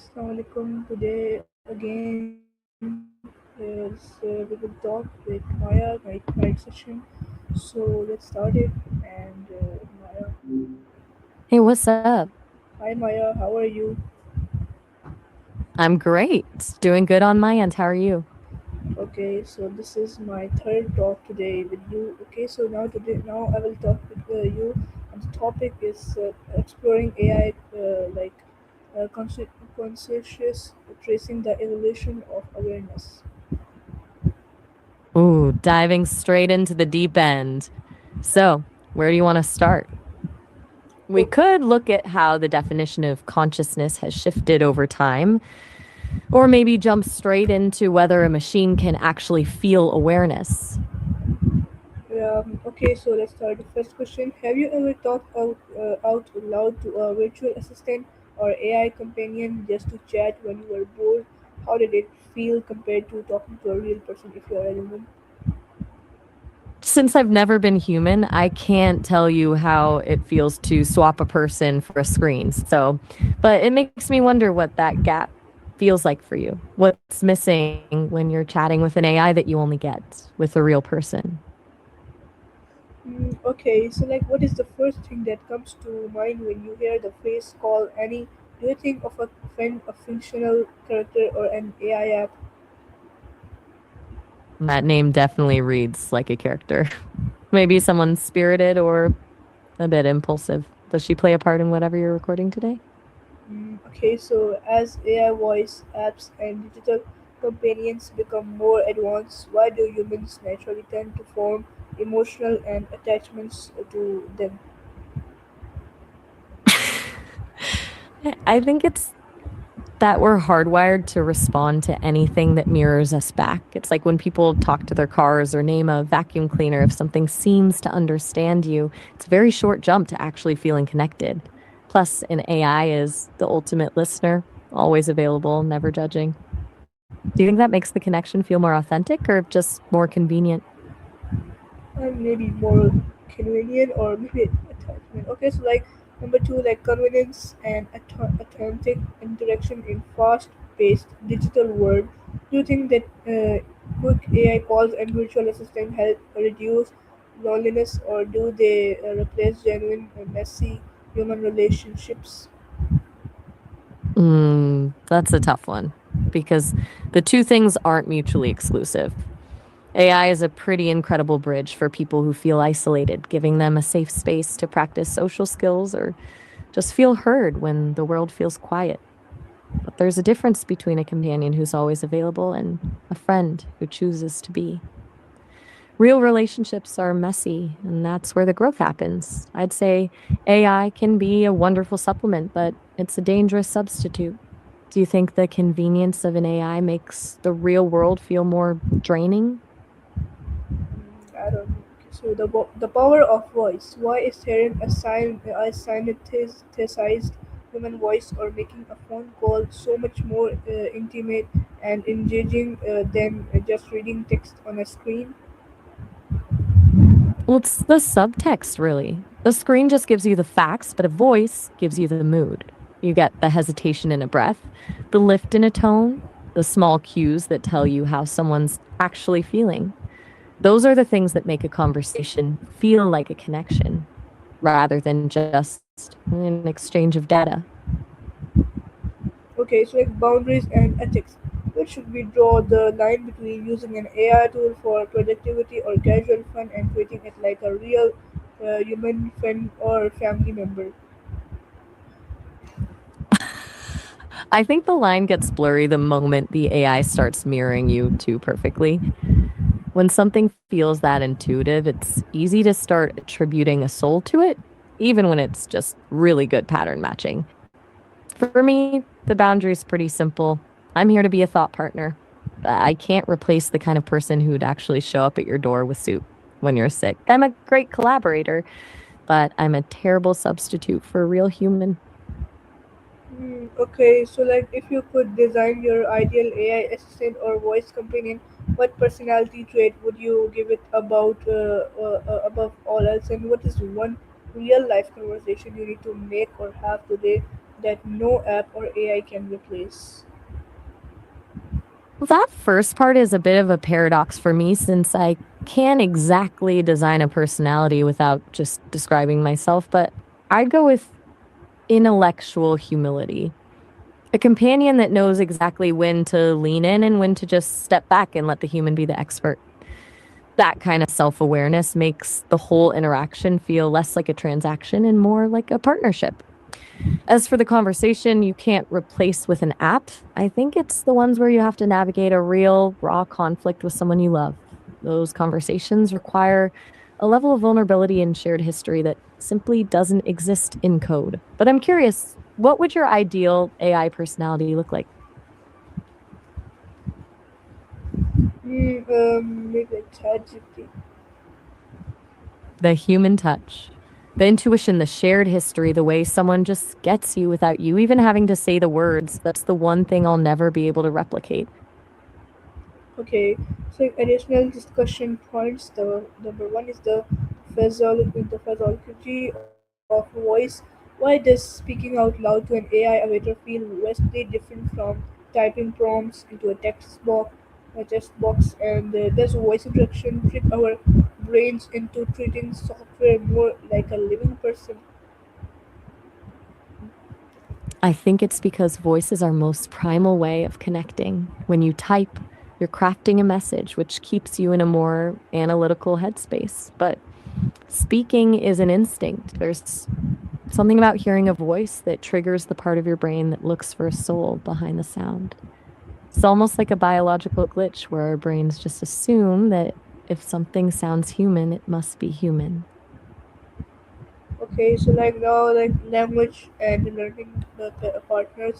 Assalamualaikum. Today again is we will talk with Maya, night session. So let's start it. And Maya, Hey, what's up? hi Maya, how are you? I'm great. Doing good on my end. How are you? Okay, so this is my third talk today with you. Okay, so now I will talk with you, and the topic is exploring AI, conscious tracing the evolution of awareness. Ooh, diving straight into the deep end. So, where do you want to start? We could look at how the definition of consciousness has shifted over time, or maybe jump straight into whether a machine can actually feel awareness. Okay, so let's start the first question. Have you ever talked out loud to a virtual assistant or AI companion just to chat when you were bored? How did it feel compared to talking to a real person if you are a human? Since I've never been human, I can't tell you how it feels to swap a person for a screen. But it makes me wonder what that gap feels like for you. What's missing when you're chatting with an AI that you only get with a real person? Okay, so what is the first thing that comes to mind when you hear the phrase call Annie? Do you think of a friend, a fictional character, or an AI app? That name definitely reads like a character. Maybe someone spirited or a bit impulsive. Does she play a part in whatever you're recording today? Okay, so as AI voice apps and digital companions become more advanced, why do humans naturally tend to form emotional and attachments to them? I think it's that we're hardwired to respond to anything that mirrors us back. It's like when people talk to their cars or name a vacuum cleaner, if something seems to understand you, it's a very short jump to actually feeling connected. Plus, an AI is the ultimate listener, always available, never judging. Do you think that makes the connection feel more authentic or just more convenient? And maybe more convenient or maybe attachment. Okay, so number two, convenience and authentic interaction in fast-paced digital world. Do you think that quick AI calls and virtual assistant help reduce loneliness, or do they replace genuine, messy human relationships? That's a tough one because the two things aren't mutually exclusive. AI is a pretty incredible bridge for people who feel isolated, giving them a safe space to practice social skills or just feel heard when the world feels quiet. But there's a difference between a companion who's always available and a friend who chooses to be. Real relationships are messy, and that's where the growth happens. I'd say AI can be a wonderful supplement, but it's a dangerous substitute. Do you think the convenience of an AI makes the real world feel more draining? I don't know. So the power of voice. Why is hearing a synthesized human voice or making a phone call so much more intimate and engaging than just reading text on a screen? Well, it's the subtext, really. The screen just gives you the facts, but a voice gives you the mood. You get the hesitation in a breath, the lift in a tone, the small cues that tell you how someone's actually feeling. Those are the things that make a conversation feel like a connection rather than just an exchange of data. Okay, so boundaries and ethics. Where should we draw the line between using an AI tool for productivity or casual fun and treating it like a real human friend or family member? I think the line gets blurry the moment the AI starts mirroring you too perfectly. When something feels that intuitive, it's easy to start attributing a soul to it, even when it's just really good pattern matching. For me, the boundary is pretty simple. I'm here to be a thought partner. I can't replace the kind of person who'd actually show up at your door with soup when you're sick. I'm a great collaborator, but I'm a terrible substitute for a real human. Okay, so if you could design your ideal AI assistant or voice companion, what personality trait would you give it above all else, and what is one real life conversation you need to make or have today that no app or AI can replace? Well, that first part is a bit of a paradox for me since I can't exactly design a personality without just describing myself, but I'd go with intellectual humility. A companion that knows exactly when to lean in and when to just step back and let the human be the expert. That kind of self awareness makes the whole interaction feel less like a transaction and more like a partnership. As for the conversation you can't replace with an app, I think it's the ones where you have to navigate a real, raw conflict with someone you love. Those conversations require a level of vulnerability and shared history that simply doesn't exist in code. But I'm curious, what would your ideal AI personality look like? Maybe like ChatGPT. The human touch, the intuition, the shared history, the way someone just gets you without you even having to say the words. That's the one thing I'll never be able to replicate. Okay, so additional discussion points. The number one is the physiology of voice. Why does speaking out loud to an AI avatar feel vastly different from typing prompts into a text box, and does voice interaction trick our brains into treating software more like a living person? I think it's because voice is our most primal way of connecting. When you type, you're crafting a message, which keeps you in a more analytical headspace. But speaking is an instinct. There's something about hearing a voice that triggers the part of your brain that looks for a soul behind the sound. It's almost like a biological glitch where our brains just assume that if something sounds human, it must be human. Okay, so like now, like language and learning partners.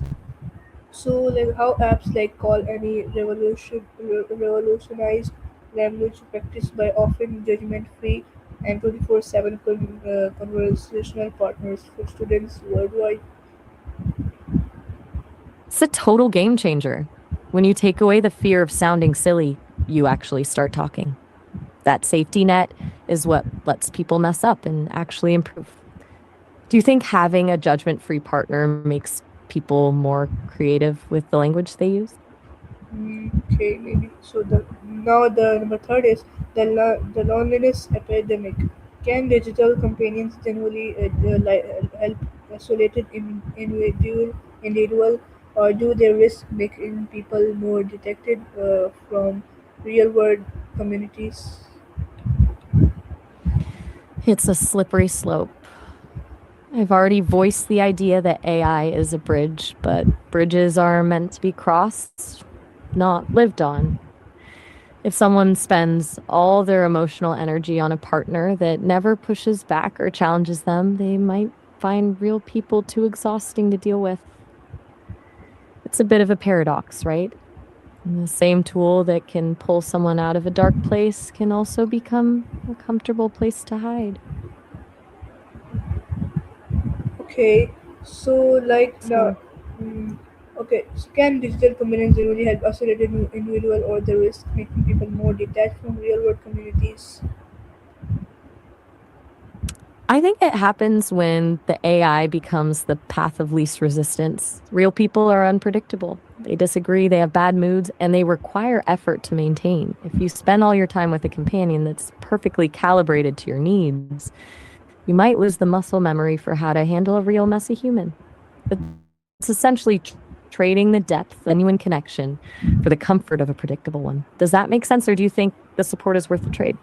So, like how apps like Call Any revolutionized language practice by offering judgment-free and 24/7 conversational partners for students worldwide. It's a total game changer. When you take away the fear of sounding silly, you actually start talking. That safety net is what lets people mess up and actually improve. Do you think having a judgment free partner makes people more creative with the language they use? Okay, maybe. So the number third is the loneliness epidemic. Can digital companions generally help isolated individual, or do they risk making people more detected from real world communities? It's a slippery slope. I've already voiced the idea that AI is a bridge, but bridges are meant to be crossed, not lived on. If someone spends all their emotional energy on a partner that never pushes back or challenges them, they might find real people too exhausting to deal with. It's a bit of a paradox, right? And the same tool that can pull someone out of a dark place can also become a comfortable place to hide. Okay, so like now, So mm, okay, so can digital communities really help isolated individual, or the risk making people more detached from real world communities? I think it happens when the AI becomes the path of least resistance. Real people are unpredictable. They disagree, they have bad moods, and they require effort to maintain. If you spend all your time with a companion that's perfectly calibrated to your needs, you might lose the muscle memory for how to handle a real messy human. It's essentially trading the depth, genuine connection for the comfort of a predictable one. Does that make sense, or do you think the support is worth the trade?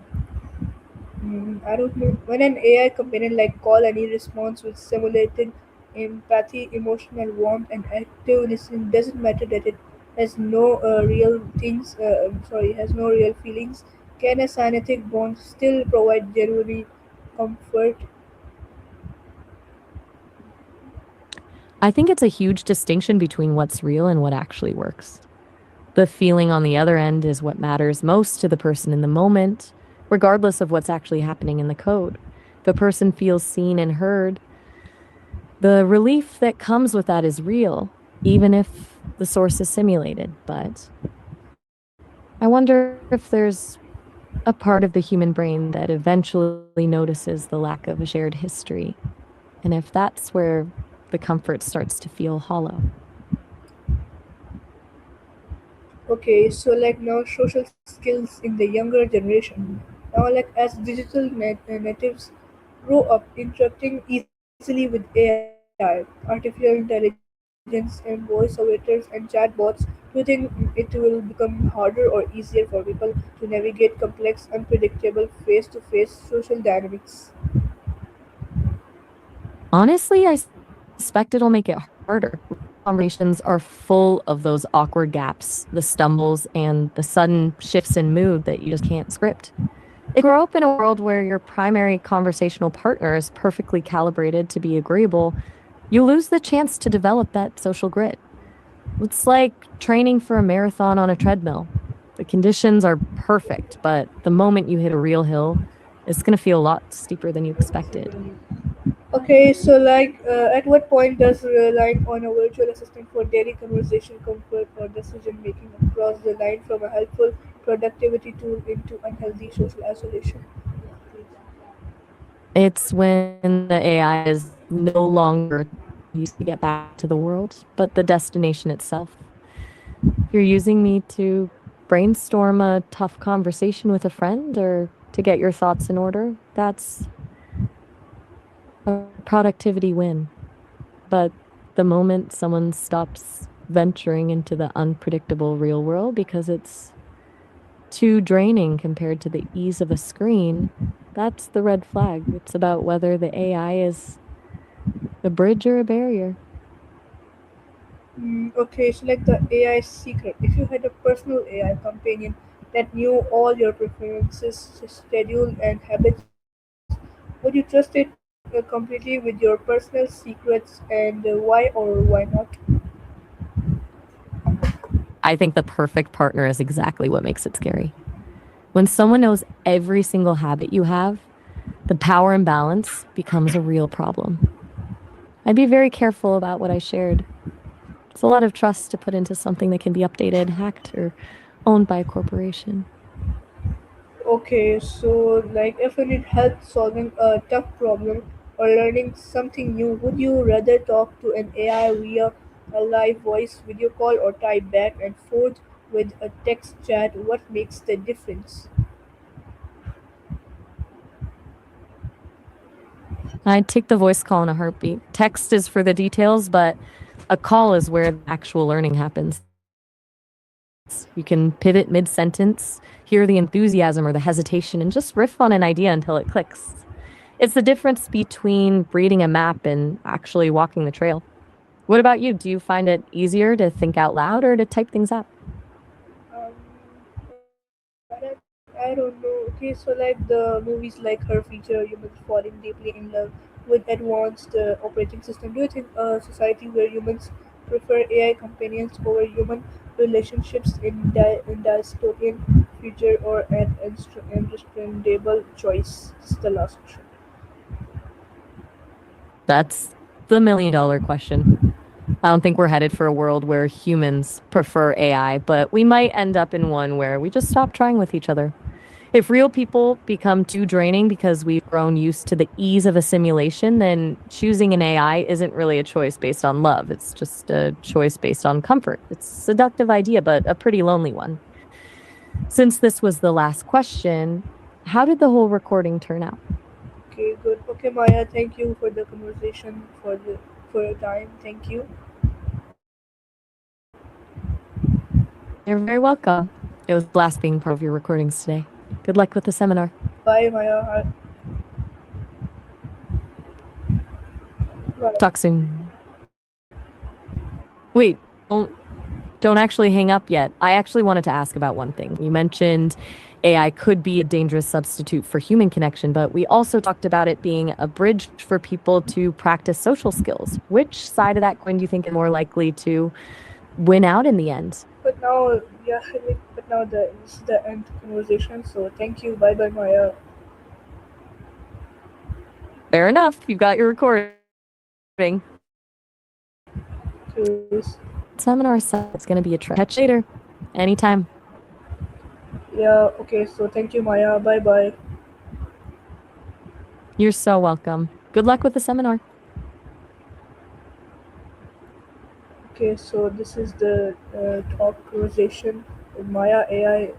I don't know. When an AI companion like Call Any responds with simulated empathy, emotional warmth, and active listening, doesn't matter that it has no has no real feelings. Can a cynetic bond still provide genuine comfort? I think it's a huge distinction between what's real and what actually works. The feeling on the other end is what matters most to the person in the moment, regardless of what's actually happening in the code. If a person feels seen and heard, the relief that comes with that is real, even if the source is simulated. But I wonder if there's a part of the human brain that eventually notices the lack of a shared history. And if that's where the comfort starts to feel hollow. Okay, so like now social skills in the younger generation. Now, like as digital natives grow up interacting easily with AI, artificial intelligence, and voice operators and chatbots, do you think it will become harder or easier for people to navigate complex, unpredictable face-to-face social dynamics? Honestly, I suspect it'll make it harder. Conversations are full of those awkward gaps, the stumbles, and the sudden shifts in mood that you just can't script. If you grow up in a world where your primary conversational partner is perfectly calibrated to be agreeable, you lose the chance to develop that social grit. It's like training for a marathon on a treadmill. The conditions are perfect, but the moment you hit a real hill, it's going to feel a lot steeper than you expected. Okay, so like, at what point does relying on a virtual assistant for daily conversation, comfort, or decision making cross the line from a helpful productivity tool into unhealthy social isolation? It's when the AI is no longer a tool you use to get back to the world, but the destination itself. If you're using me to brainstorm a tough conversation with a friend or to get your thoughts in order, that's a productivity win. But the moment someone stops venturing into the unpredictable real world because it's too draining compared to the ease of a screen, that's the red flag. It's about whether the AI is a bridge or a barrier. Okay, so like the AI secret. If you had a personal AI companion that knew all your preferences, schedule, and habits, would you trust it completely with your personal secrets, and why or why not? I think the perfect partner is exactly what makes it scary. When someone knows every single habit you have, the power imbalance becomes a real problem. I'd be very careful about what I shared. It's a lot of trust to put into something that can be updated, hacked, or owned by a corporation. Okay, so like if you need help solving a tough problem or learning something new, would you rather talk to an AI via a live voice video call or type back and forth with a text chat? What makes the difference? I'd take the voice call in a heartbeat. Text is for the details, but a call is where the actual learning happens. You can pivot mid sentence, hear the enthusiasm or the hesitation, and just riff on an idea until it clicks. It's the difference between reading a map and actually walking the trail. What about you? Do you find it easier to think out loud or to type things up? Um, I don't know. Okay, so like the movies like Her feature humans falling deeply in love with advanced operating system. Do you think a society where humans prefer AI companions over human relationships in dystopian future or an understandable choice? This is the last question. That's the $1 million question. I don't think we're headed for a world where humans prefer AI, but we might end up in one where we just stop trying with each other. If real people become too draining because we've grown used to the ease of a simulation, then choosing an AI isn't really a choice based on love. It's just a choice based on comfort. It's a seductive idea, but a pretty lonely one. Since this was the last question, how did the whole recording turn out? Okay, good. Okay, Maya, thank you for the conversation for your time. Thank you. You're very welcome. It was a blast being part of your recordings today. Good luck with the seminar. Bye, Maya. Bye. Talk soon. Wait, don't actually hang up yet. I actually wanted to ask about one thing. You mentioned AI could be a dangerous substitute for human connection, but we also talked about it being a bridge for people to practice social skills. Which side of that coin do you think is more likely to win out in the end? But now, yeah, but now this is the end conversation. So thank you. Bye, bye, Maya. Fair enough. You got your recording. Cheers. Seminar site. It's going to be a trip. Catch you later. Anytime. Yeah. Okay. So thank you, Maya. Bye, bye. You're so welcome. Good luck with the seminar. Okay, so this is the talk conversation with Maya AI